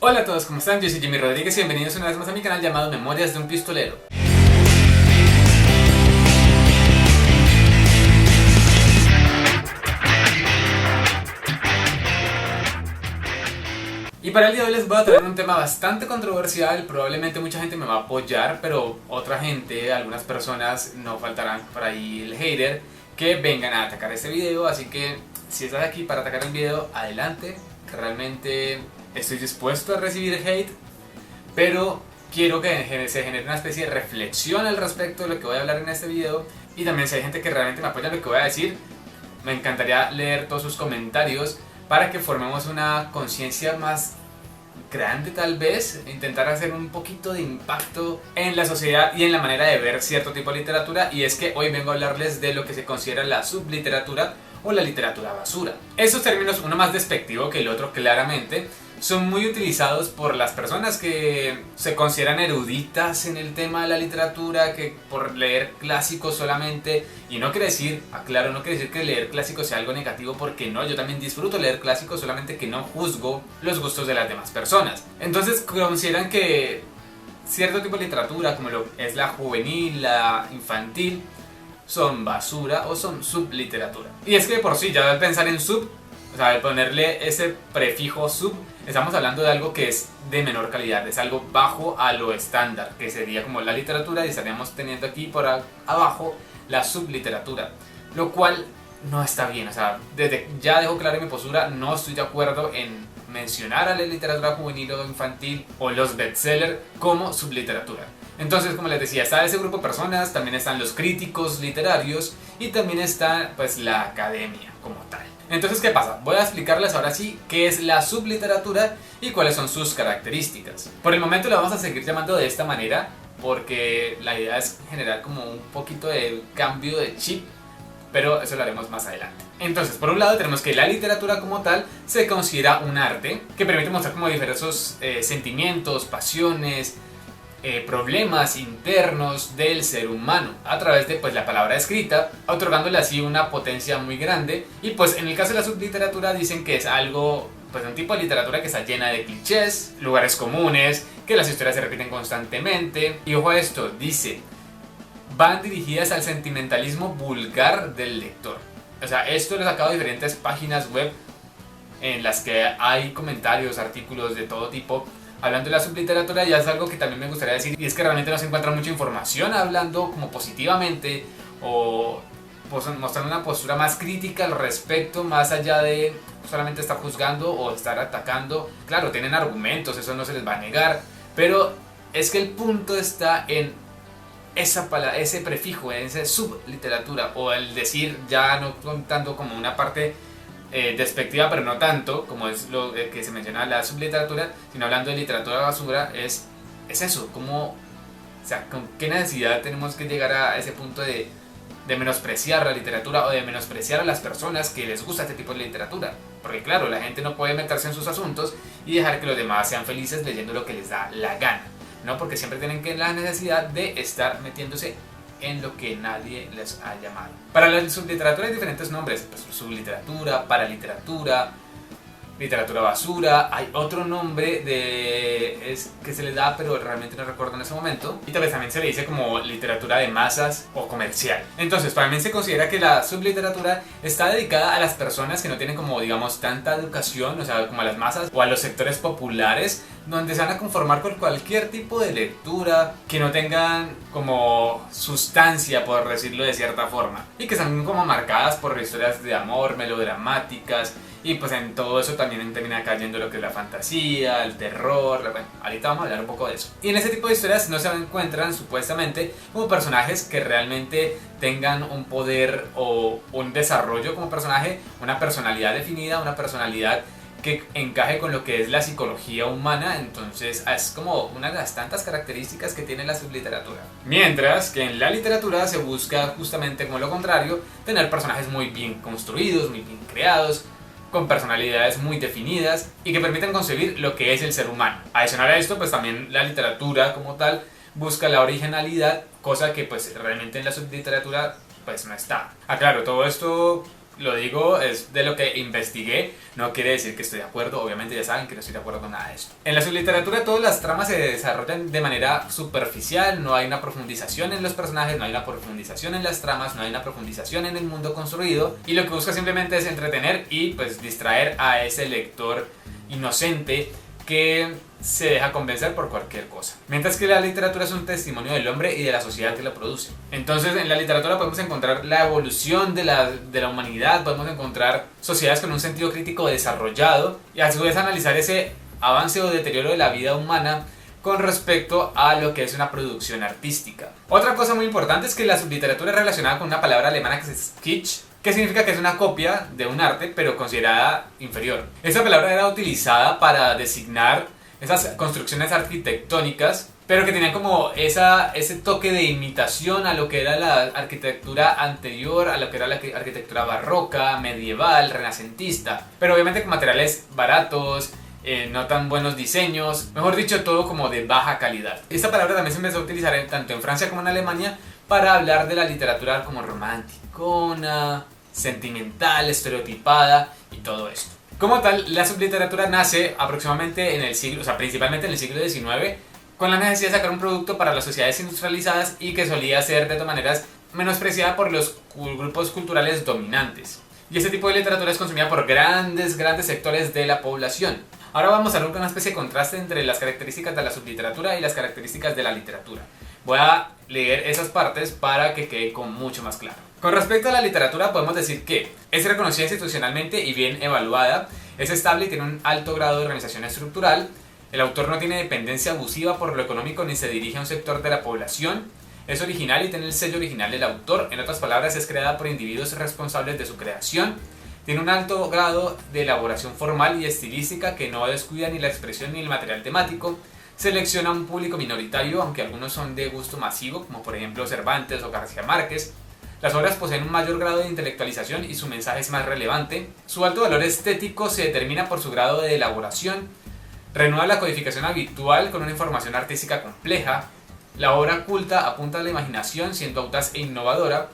Hola a todos, ¿cómo están? Yo soy Jimmy Rodríguez y bienvenidos una vez más a mi canal llamado Memorias de un Pistolero. Y para el día de hoy les voy a traer un tema bastante controversial. Probablemente mucha gente me va a apoyar, pero otra gente, algunas personas, no faltarán por ahí el hater que vengan a atacar este video. Así que si estás aquí para atacar el video, adelante, que realmente estoy dispuesto a recibir hate, pero quiero que se genere una especie de reflexión al respecto de lo que voy a hablar en este video. Y también si hay gente que realmente me apoya en lo que voy a decir, me encantaría leer todos sus comentarios para que formemos una conciencia más grande, tal vez intentar hacer un poquito de impacto en la sociedad y en la manera de ver cierto tipo de literatura. Y es que hoy vengo a hablarles de lo que se considera la subliteratura o la literatura basura. Esos términos, uno más despectivo que el otro claramente, son muy utilizados por las personas que se consideran eruditas en el tema de la literatura, que por leer clásicos solamente, y no quiere decir, aclaro, no quiere decir que leer clásicos sea algo negativo, porque no, yo también disfruto leer clásicos, solamente que no juzgo los gustos de las demás personas. Entonces consideran que cierto tipo de literatura, como lo es la juvenil, la infantil, son basura o son subliteratura. Y es que por sí, ya al pensar en sub, o sea, al ponerle ese prefijo sub, estamos hablando de algo que es de menor calidad, es algo bajo a lo estándar, que sería como la literatura, y estaríamos teniendo aquí por abajo la subliteratura, lo cual no está bien. O sea, desde ya dejo clara mi postura, no estoy de acuerdo en mencionar a la literatura juvenil o infantil o los bestsellers como subliteratura. Entonces, como les decía, está ese grupo de personas, también están los críticos literarios y también está pues la academia como tal. Entonces, ¿qué pasa? Voy a explicarles ahora sí qué es la subliteratura y cuáles son sus características. Por el momento la vamos a seguir llamando de esta manera porque la idea es generar como un poquito de cambio de chip, pero eso lo haremos más adelante. Entonces, por un lado tenemos que la literatura como tal se considera un arte que permite mostrar como diversos sentimientos, pasiones, problemas internos del ser humano a través de pues la palabra escrita, otorgándole así una potencia muy grande. Y pues en el caso de la subliteratura dicen que es algo, pues un tipo de literatura que está llena de clichés, lugares comunes, que las historias se repiten constantemente. Y ojo a esto, dice, van dirigidas al sentimentalismo vulgar del lector. O sea, esto lo he sacado de diferentes páginas web en las que hay comentarios, artículos de todo tipo hablando de la subliteratura. Ya es algo que también me gustaría decir, y es que realmente no se encuentra mucha información hablando como positivamente o pues, mostrando una postura más crítica al respecto, más allá de solamente estar juzgando o estar atacando. Claro, tienen argumentos, eso no se les va a negar, pero es que el punto está en esa palabra, ese prefijo, en esa subliteratura, o el decir, ya no contando como una parte despectiva, pero no tanto como es lo que se menciona la subliteratura, sino hablando de literatura basura, es eso, como, o sea, con qué necesidad tenemos que llegar a ese punto de menospreciar la literatura o de menospreciar a las personas que les gusta este tipo de literatura. Porque claro, la gente no puede meterse en sus asuntos y dejar que los demás sean felices leyendo lo que les da la gana, ¿no? Porque siempre tienen que la necesidad de estar metiéndose en lo que nadie les ha llamado. Para la subliteratura hay diferentes nombres, pues, subliteratura, paraliteratura, literatura basura. Hay otro nombre que se le da, pero realmente no recuerdo en ese momento. Y tal vez también se le dice como literatura de masas o comercial. Entonces, para mí se considera que la subliteratura está dedicada a las personas que no tienen como, digamos, tanta educación, o sea, como a las masas o a los sectores populares, donde se van a conformar con cualquier tipo de lectura que no tengan como sustancia, por decirlo de cierta forma, y que están como marcadas por historias de amor, melodramáticas. Y pues en todo eso también termina cayendo lo que es la fantasía, el terror. Bueno, ahorita vamos a hablar un poco de eso. Y en ese tipo de historias no se encuentran supuestamente como personajes que realmente tengan un poder o un desarrollo como personaje, una personalidad definida, una personalidad que encaje con lo que es la psicología humana. Entonces es como una de las tantas características que tiene la subliteratura. Mientras que en la literatura se busca justamente como lo contrario, tener personajes muy bien construidos, muy bien creados, con personalidades muy definidas y que permiten concebir lo que es el ser humano. Adicional a esto, pues también la literatura como tal busca la originalidad, cosa que pues realmente en la subliteratura pues no está. Claro, todo esto lo digo, es de lo que investigué, no quiere decir que estoy de acuerdo, obviamente ya saben que no estoy de acuerdo con nada de esto. En la subliteratura todas las tramas se desarrollan de manera superficial, no hay una profundización en los personajes, no hay una profundización en las tramas, no hay una profundización en el mundo construido, y lo que busca simplemente es entretener y pues distraer a ese lector inocente que se deja convencer por cualquier cosa. Mientras que la literatura es un testimonio del hombre y de la sociedad que lo produce. Entonces en la literatura podemos encontrar la evolución de la humanidad, podemos encontrar sociedades con un sentido crítico desarrollado y a su vez analizar ese avance o deterioro de la vida humana con respecto a lo que es una producción artística. Otra cosa muy importante es que la subliteratura es relacionada con una palabra alemana que es Kitsch, que significa que es una copia de un arte pero considerada inferior. Esa palabra era utilizada para designar esas construcciones arquitectónicas, pero que tenían como ese toque de imitación a lo que era la arquitectura anterior, a lo que era la arquitectura barroca, medieval, renacentista, pero obviamente con materiales baratos, no tan buenos diseños, mejor dicho, todo como de baja calidad. Esta palabra también se empezó a utilizar tanto en Francia como en Alemania para hablar de la literatura como romanticona, sentimental, estereotipada y todo esto. Como tal, la subliteratura nace aproximadamente en el siglo, o sea, principalmente en el siglo XIX, con la necesidad de sacar un producto para las sociedades industrializadas y que solía ser de todas maneras menospreciada por los grupos culturales dominantes. Y este tipo de literatura es consumida por grandes sectores de la población. Ahora vamos a ver una especie de contraste entre las características de la subliteratura y las características de la literatura. Voy a leer esas partes para que quede con mucho más claro. Con respecto a la literatura podemos decir que es reconocida institucionalmente y bien evaluada, es estable y tiene un alto grado de organización estructural, el autor no tiene dependencia abusiva por lo económico ni se dirige a un sector de la población, es original y tiene el sello original del autor, en otras palabras es creada por individuos responsables de su creación, tiene un alto grado de elaboración formal y estilística que no descuida ni la expresión ni el material temático, selecciona un público minoritario, aunque algunos son de gusto masivo, como por ejemplo Cervantes o García Márquez. Las obras poseen un mayor grado de intelectualización y su mensaje es más relevante. Su alto valor estético se determina por su grado de elaboración. Renueva la codificación habitual con una información artística compleja. La obra culta apunta a la imaginación, siendo audaz e innovadora.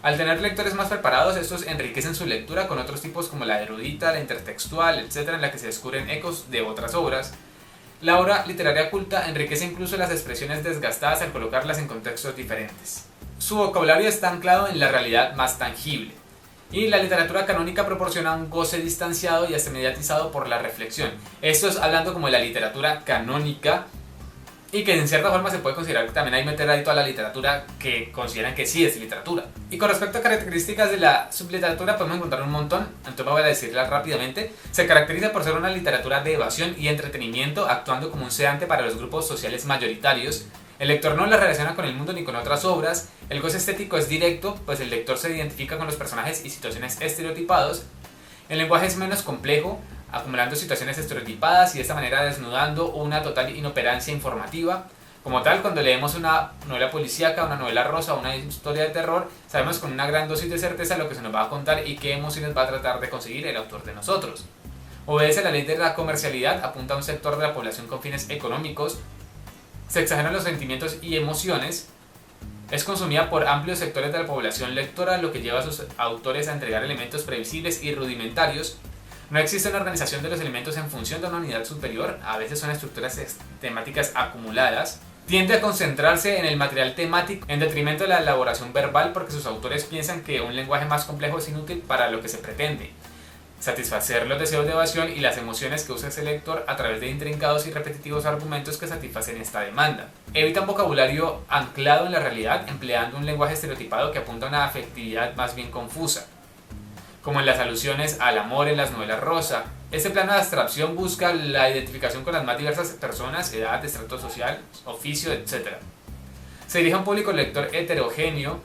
Al tener lectores más preparados, estos enriquecen su lectura con otros tipos como la erudita, la intertextual, etc., en la que se descubren ecos de otras obras. La obra literaria culta enriquece incluso las expresiones desgastadas al colocarlas en contextos diferentes. Su vocabulario está anclado en la realidad más tangible. Y la literatura canónica proporciona un goce distanciado y hasta mediatizado por la reflexión. Esto es hablando como de la literatura canónica y que en cierta forma se puede considerar que también hay meter ahí toda la literatura que consideran que sí es literatura. Y con respecto a características de la subliteratura podemos encontrar un montón, entonces voy a decirlas rápidamente. Se caracteriza por ser una literatura de evasión y entretenimiento, actuando como un sedante para los grupos sociales mayoritarios. El lector no la relaciona con el mundo ni con otras obras. El goce estético es directo, pues el lector se identifica con los personajes y situaciones estereotipados. El lenguaje es menos complejo, acumulando situaciones estereotipadas y de esta manera desnudando una total inoperancia informativa. Como tal, cuando leemos una novela policíaca, una novela rosa, una historia de terror, sabemos con una gran dosis de certeza lo que se nos va a contar y qué emociones va a tratar de conseguir el autor de nosotros. Obedece la ley de la comercialidad, apunta a un sector de la población con fines económicos, se exageran los sentimientos y emociones, es consumida por amplios sectores de la población lectora, lo que lleva a sus autores a entregar elementos previsibles y rudimentarios. No existe una organización de los elementos en función de una unidad superior, a veces son estructuras temáticas acumuladas. Tiende a concentrarse en el material temático en detrimento de la elaboración verbal porque sus autores piensan que un lenguaje más complejo es inútil para lo que se pretende. Satisfacer los deseos de evasión y las emociones que usa ese lector a través de intrincados y repetitivos argumentos que satisfacen esta demanda. Evita un vocabulario anclado en la realidad, empleando un lenguaje estereotipado que apunta a una afectividad más bien confusa, como en las alusiones al amor en las novelas rosa. Este plano de abstracción busca la identificación con las más diversas personas, edad, estrato social, oficio, etc. Se dirige a un público lector heterogéneo,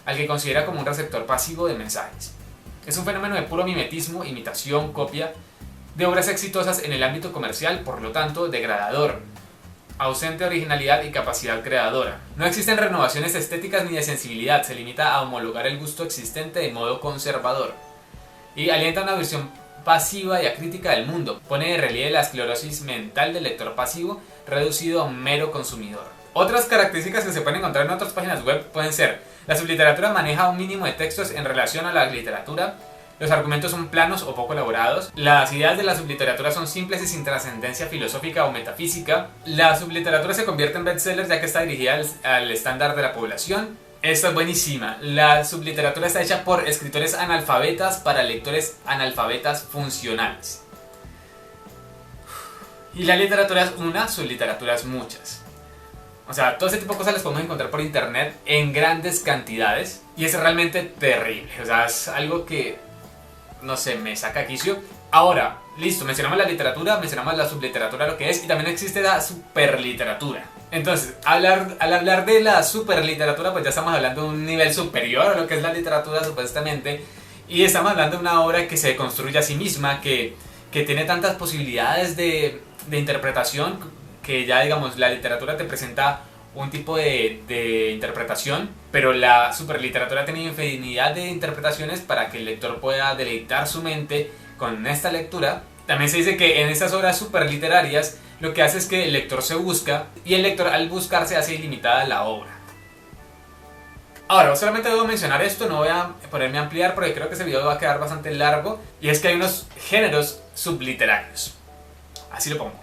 al que considera como un receptor pasivo de mensajes. Es un fenómeno de puro mimetismo, imitación, copia, de obras exitosas en el ámbito comercial, por lo tanto degradador, ausente de originalidad y capacidad creadora. No existen renovaciones estéticas ni de sensibilidad, se limita a homologar el gusto existente de modo conservador. Y alienta una visión pasiva y acrítica del mundo, pone de relieve la esclerosis mental del lector pasivo, reducido a un mero consumidor. Otras características que se pueden encontrar en otras páginas web pueden ser: la subliteratura maneja un mínimo de textos en relación a la literatura, Los argumentos son planos o poco elaborados. Las ideas de la subliteratura son simples y sin trascendencia filosófica o metafísica. La subliteratura se convierte en bestsellers ya que está dirigida al estándar de la población. Esta es buenísima. La subliteratura está hecha por escritores analfabetas para lectores analfabetas funcionales. Y la literatura es una, subliteratura es muchas. O sea, todo ese tipo de cosas las podemos encontrar por internet en grandes cantidades. Y es realmente terrible. O sea, es algo que, no sé, me saca quicio. Ahora, listo, mencionamos la literatura, mencionamos la subliteratura, lo que es, y también existe la superliteratura. Entonces, al hablar de la superliteratura, pues ya estamos hablando de un nivel superior a lo que es la literatura, supuestamente. Y estamos hablando de una obra que se construye a sí misma, que tiene tantas posibilidades de interpretación, que ya, digamos, la literatura te presenta un tipo de interpretación, pero la superliteratura tiene infinidad de interpretaciones para que el lector pueda deleitar su mente con esta lectura. También se dice que en estas obras superliterarias lo que hace es que el lector se busca, y el lector al buscarse hace ilimitada la obra. Ahora, solamente debo mencionar esto, no voy a ponerme a ampliar porque creo que este video va a quedar bastante largo, y es que hay unos géneros subliterarios. Así lo pongo.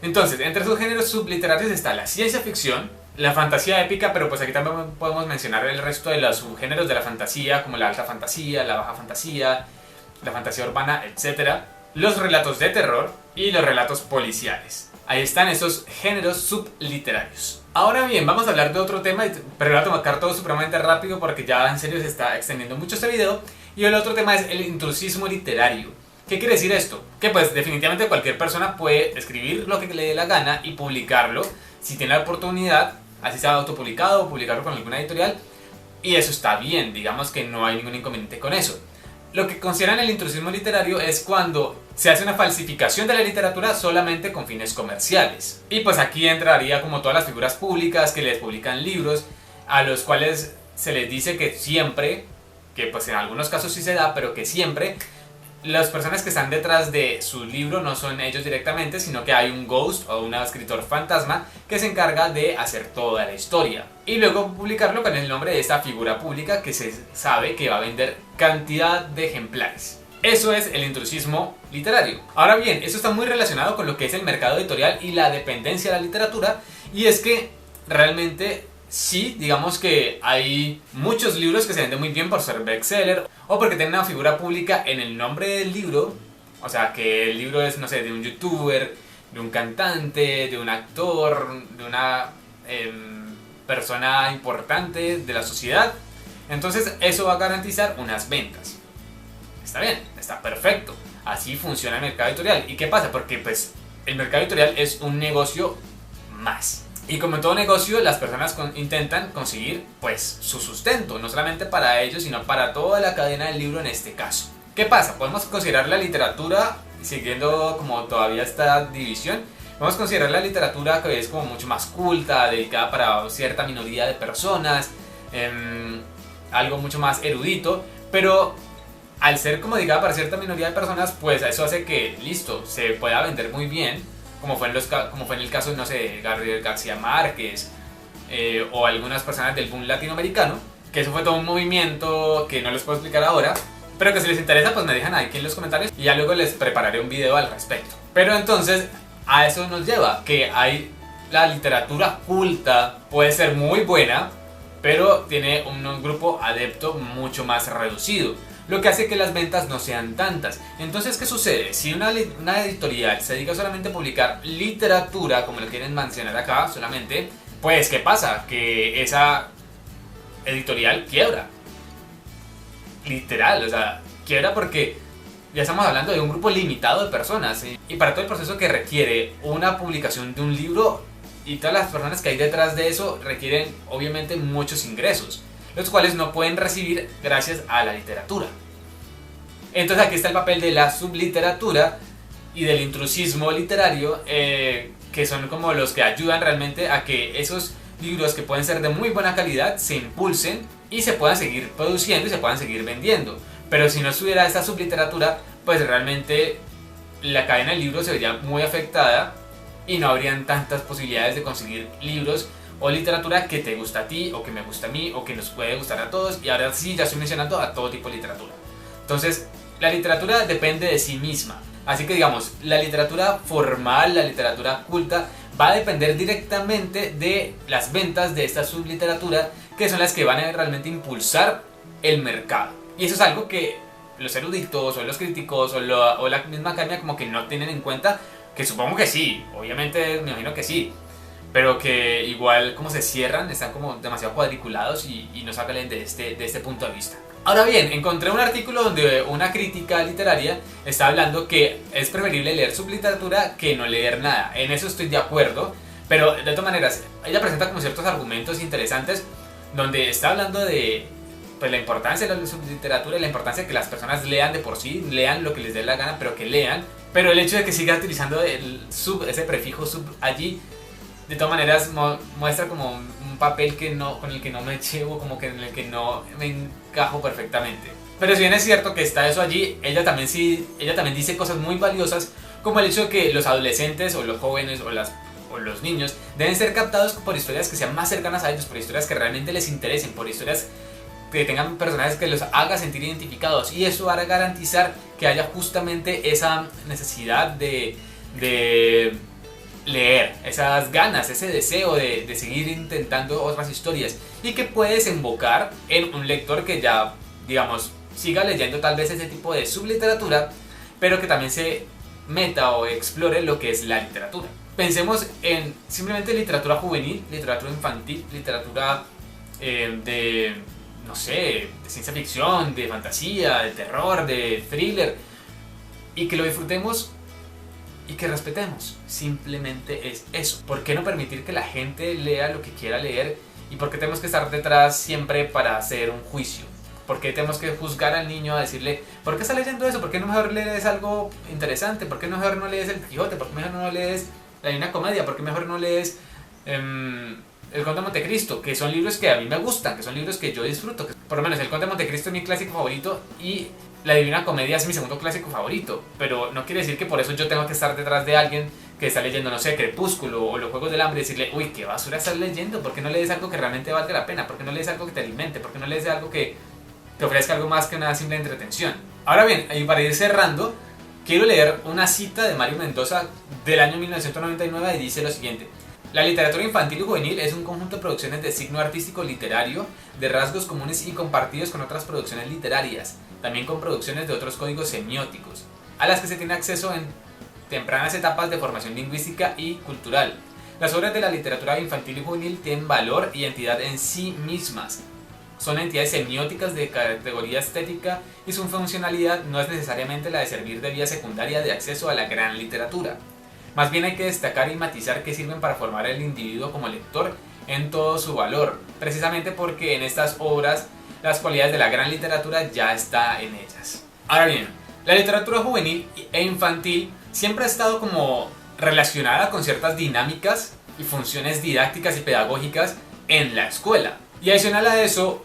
Entonces, entre esos géneros subliterarios está la ciencia ficción, la fantasía épica, pero pues aquí también podemos mencionar el resto de los subgéneros de la fantasía, como la alta fantasía, la baja fantasía, la fantasía urbana, etc. Los relatos de terror y los relatos policiales. Ahí están esos géneros subliterarios. Ahora bien, vamos a hablar de otro tema, pero voy a tocar todo supremamente rápido porque ya en serio se está extendiendo mucho este video. Y el otro tema es el intrusismo literario. ¿Qué quiere decir esto? Que pues definitivamente cualquier persona puede escribir lo que le dé la gana y publicarlo si tiene la oportunidad, así sea autopublicado o publicarlo con alguna editorial, y eso está bien, digamos que no hay ningún inconveniente con eso. Lo que consideran el intrusismo literario es cuando se hace una falsificación de la literatura solamente con fines comerciales. Y pues aquí entraría como todas las figuras públicas que les publican libros, a los cuales se les dice que siempre, que pues en algunos casos sí se da, pero que siempre las personas que están detrás de su libro no son ellos directamente, sino que hay un ghost o un escritor fantasma que se encarga de hacer toda la historia y luego publicarlo con el nombre de esta figura pública que se sabe que va a vender cantidad de ejemplares. Eso es el intrusismo literario. Ahora bien, eso está muy relacionado con lo que es el mercado editorial y la dependencia de la literatura, y es que realmente sí, digamos que hay muchos libros que se venden muy bien por ser bestseller o porque tienen una figura pública en el nombre del libro. O sea, que el libro es, no sé, de un youtuber, de un cantante, de un actor, de una persona importante de la sociedad. Entonces eso va a garantizar unas ventas. Está bien, está perfecto. Así funciona el mercado editorial. ¿Y qué pasa? Porque pues el mercado editorial es un negocio más. Y como en todo negocio, las personas intentan conseguir pues su sustento, no solamente para ellos, sino para toda la cadena del libro en este caso. ¿Qué pasa? Podemos considerar la literatura, siguiendo como todavía esta división, podemos considerar la literatura que es como mucho más culta, dedicada para cierta minoría de personas, algo mucho más erudito, pero al ser como dedicada para cierta minoría de personas, pues eso hace que, listo, se pueda vender muy bien. Como fue en el caso, no sé, de Gabriel García Márquez o algunas personas del boom latinoamericano, que eso fue todo un movimiento que no les puedo explicar ahora, pero que si les interesa pues me dejan aquí en los comentarios y ya luego les prepararé un video al respecto. Pero entonces a eso nos lleva, que hay la literatura culta, puede ser muy buena, pero tiene un grupo adepto mucho más reducido, lo que hace que las ventas no sean tantas. Entonces, ¿qué sucede? Si una editorial se dedica solamente a publicar literatura, como lo quieren mencionar acá solamente, pues ¿qué pasa? Que esa editorial quiebra. Literal, o sea, quiebra porque ya estamos hablando de un grupo limitado de personas, ¿sí? Y para todo el proceso que requiere una publicación de un libro y todas las personas que hay detrás de eso requieren obviamente muchos ingresos, los cuales no pueden recibir gracias a la literatura. Entonces aquí está el papel de la subliteratura y del intrusismo literario, que son como los que ayudan realmente a que esos libros que pueden ser de muy buena calidad se impulsen y se puedan seguir produciendo y se puedan seguir vendiendo. Pero si no estuviera esta subliteratura, pues realmente la cadena del libro se vería muy afectada y no habrían tantas posibilidades de conseguir libros o literatura que te gusta a ti, o que me gusta a mí, o que nos puede gustar a todos. Y ahora sí, ya estoy mencionando a todo tipo de literatura. Entonces, la literatura depende de sí misma. Así que digamos, la literatura formal, la literatura culta, va a depender directamente de las ventas de esta subliteratura, que son las que van a realmente impulsar el mercado. Y eso es algo que los eruditos o los críticos o la misma academia como que no tienen en cuenta, que supongo que sí, obviamente me imagino que sí, pero que igual como se cierran, están como demasiado cuadriculados y no salen de este punto de vista. Ahora bien, encontré un artículo donde una crítica literaria está hablando que es preferible leer subliteratura que no leer nada. En eso estoy de acuerdo, pero de todas maneras, ella presenta como ciertos argumentos interesantes donde está hablando de pues, la importancia de la subliteratura y la importancia de que las personas lean de por sí, lean lo que les dé la gana, pero que lean. Pero el hecho de que siga utilizando ese prefijo sub allí, de todas maneras muestra como un papel con el que no me llevo, como que en el que no me encajo perfectamente. Pero si bien es cierto que está eso allí, ella también dice cosas muy valiosas, como el hecho de que los adolescentes o los jóvenes o los niños deben ser captados por historias que sean más cercanas a ellos, por historias que realmente les interesen, por historias que tengan personajes que los haga sentir identificados, y eso va a garantizar que haya justamente esa necesidad de leer, esas ganas, ese deseo de seguir intentando otras historias, y que puede desembocar en un lector que ya, digamos, siga leyendo tal vez ese tipo de subliteratura, pero que también se meta o explore lo que es la literatura. Pensemos en simplemente literatura juvenil, literatura infantil, literatura no sé, de ciencia ficción, de fantasía, de terror, de thriller, y que lo disfrutemos y que respetemos. Simplemente es eso. ¿Por qué no permitir que la gente lea lo que quiera leer? ¿Y por qué tenemos que estar detrás siempre para hacer un juicio? ¿Por qué tenemos que juzgar al niño a decirle, ¿por qué está leyendo eso? ¿Por qué no mejor lees algo interesante? ¿Por qué mejor no lees El Quijote? ¿Por qué mejor no lees La Divina Comedia? ¿Por qué mejor no lees El Conde de Montecristo? Que son libros que a mí me gustan, que son libros que yo disfruto. Por lo menos El Conde de Montecristo es mi clásico favorito y La Divina Comedia es mi segundo clásico favorito. Pero no quiere decir que por eso yo tengo que estar detrás de alguien que está leyendo, no sé, Crepúsculo o Los Juegos del Hambre y decirle, uy, qué basura estás leyendo. ¿Por qué no lees algo que realmente valga la pena? ¿Por qué no lees algo que te alimente? ¿Por qué no lees algo que te ofrezca algo más que una simple entretención? Ahora bien, y para ir cerrando, quiero leer una cita de Mario Mendoza del año 1999 y dice lo siguiente: la literatura infantil y juvenil es un conjunto de producciones de signo artístico literario, de rasgos comunes y compartidos con otras producciones literarias, también con producciones de otros códigos semióticos, a las que se tiene acceso en tempranas etapas de formación lingüística y cultural. Las obras de la literatura infantil y juvenil tienen valor y entidad en sí mismas. Son entidades semióticas de categoría estética y su funcionalidad no es necesariamente la de servir de vía secundaria de acceso a la gran literatura. Más bien hay que destacar y matizar que sirven para formar al individuo como lector en todo su valor, precisamente porque en estas obras las cualidades de la gran literatura ya están en ellas. Ahora bien, la literatura juvenil e infantil siempre ha estado como relacionada con ciertas dinámicas y funciones didácticas y pedagógicas en la escuela. Y adicional a eso,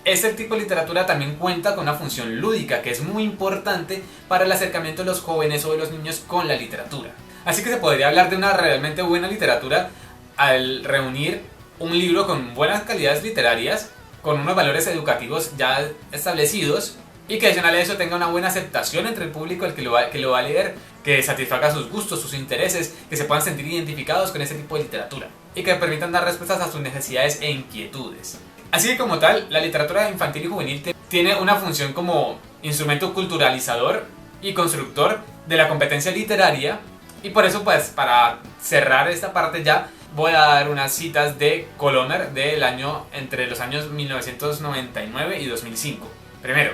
este tipo de literatura también cuenta con una función lúdica que es muy importante para el acercamiento de los jóvenes o de los niños con la literatura. Así que se podría hablar de una realmente buena literatura al reunir un libro con buenas calidades literarias, con unos valores educativos ya establecidos, y que adicional a eso tenga una buena aceptación entre el público que lo va a leer, que satisfaga sus gustos, sus intereses, que se puedan sentir identificados con ese tipo de literatura y que permitan dar respuestas a sus necesidades e inquietudes. Así que como tal, la literatura infantil y juvenil tiene una función como instrumento culturalizador y constructor de la competencia literaria, y por eso pues para cerrar esta parte ya voy a dar unas citas de Colomer entre los años 1999 y 2005. Primero,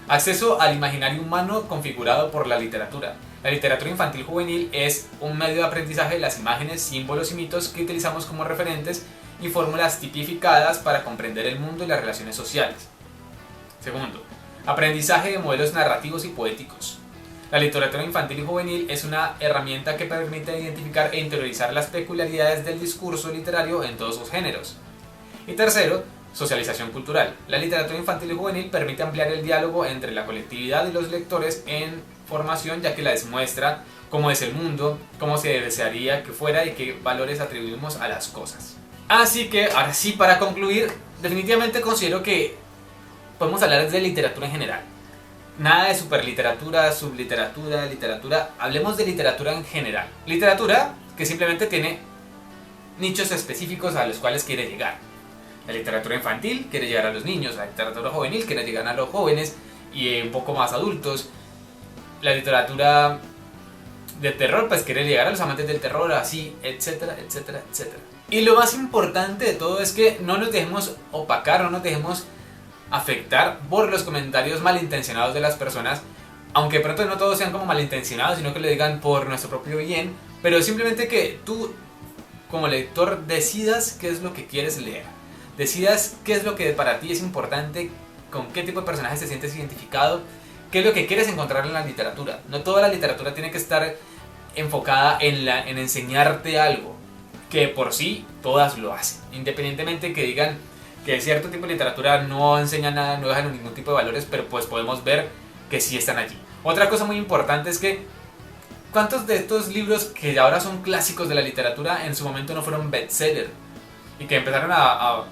acceso al imaginario humano configurado por la literatura. La literatura infantil juvenil es un medio de aprendizaje de las imágenes, símbolos y mitos que utilizamos como referentes y fórmulas tipificadas para comprender el mundo y las relaciones sociales. Segundo, aprendizaje de modelos narrativos y poéticos. La literatura infantil y juvenil es una herramienta que permite identificar e interiorizar las peculiaridades del discurso literario en todos sus géneros. Y tercero, socialización cultural. La literatura infantil y juvenil permite ampliar el diálogo entre la colectividad y los lectores en formación, ya que les muestra cómo es el mundo, cómo se desearía que fuera y qué valores atribuimos a las cosas. Así que, ahora sí, para concluir, definitivamente considero que podemos hablar de literatura en general. Nada de superliteratura, subliteratura, literatura. Hablemos de literatura en general. Literatura que simplemente tiene nichos específicos a los cuales quiere llegar. La literatura infantil quiere llegar a los niños, la literatura juvenil quiere llegar a los jóvenes y un poco más adultos. La literatura de terror pues quiere llegar a los amantes del terror, así, etcétera, etcétera, etcétera. Y lo más importante de todo es que no nos dejemos opacar, no nos dejemos afectar por los comentarios malintencionados de las personas, aunque de pronto no todos sean como malintencionados, sino que lo digan por nuestro propio bien, pero simplemente que tú como lector decidas qué es lo que quieres leer, decidas qué es lo que para ti es importante, con qué tipo de personajes te sientes identificado, qué es lo que quieres encontrar en la literatura. No toda la literatura tiene que estar enfocada en enseñarte algo, que por sí todas lo hacen, independientemente que digan que cierto tipo de literatura no enseña nada, no dejan ningún tipo de valores, pero pues podemos ver que sí están allí. Otra cosa muy importante es que ¿cuántos de estos libros que ahora son clásicos de la literatura en su momento no fueron bestseller? Y que empezaron a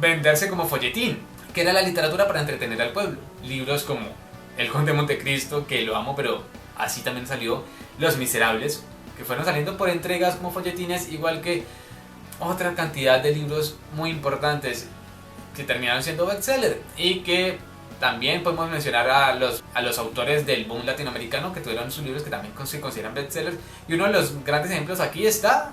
venderse como folletín, que era la literatura para entretener al pueblo. Libros como El Conde de Montecristo, que lo amo, pero así también salió Los Miserables, que fueron saliendo por entregas como folletines, igual que otra cantidad de libros muy importantes que terminaron siendo bestseller y que también podemos mencionar a los autores del boom latinoamericano que tuvieron sus libros que también se consideran bestsellers, y uno de los grandes ejemplos aquí estaba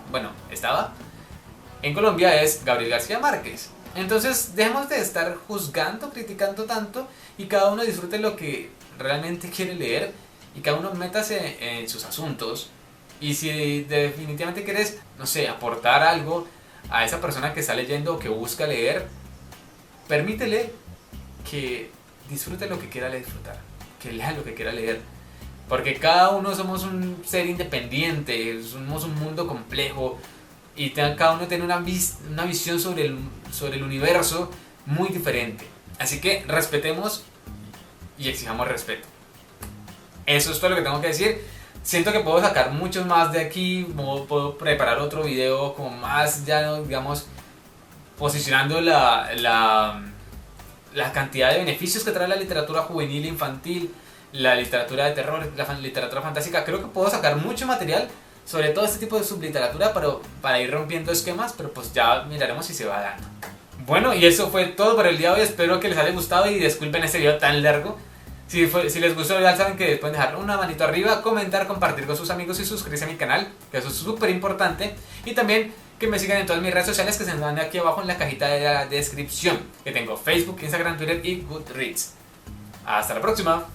en Colombia, es Gabriel García Márquez. Entonces dejemos de estar juzgando, criticando tanto y cada uno disfrute lo que realmente quiere leer y cada uno métase en sus asuntos. Y si definitivamente quieres, no sé, aportar algo a esa persona que está leyendo o que busca leer, permítele que disfrute lo que quiera disfrutar, que lea lo que quiera leer. Porque cada uno somos un ser independiente, somos un mundo complejo y cada uno tiene una visión sobre el universo muy diferente. Así que respetemos y exijamos respeto. Eso es todo lo que tengo que decir. Siento que puedo sacar muchos más de aquí, puedo preparar otro video como más, ya digamos, posicionando la cantidad de beneficios que trae la literatura juvenil e infantil, la literatura de terror, la literatura fantástica. Creo que puedo sacar mucho material sobre todo este tipo de subliteratura para ir rompiendo esquemas, pero pues ya miraremos si se va dando. Bueno, y eso fue todo por el día de hoy. Espero que les haya gustado y disculpen este video tan largo. Si les gustó, ya saben que pueden dejar una manito arriba, comentar, compartir con sus amigos y suscribirse a mi canal, que eso es súper importante. Y también que me sigan en todas mis redes sociales que se van aquí abajo en la cajita de la descripción. Que tengo Facebook, Instagram, Twitter y Goodreads. Hasta la próxima.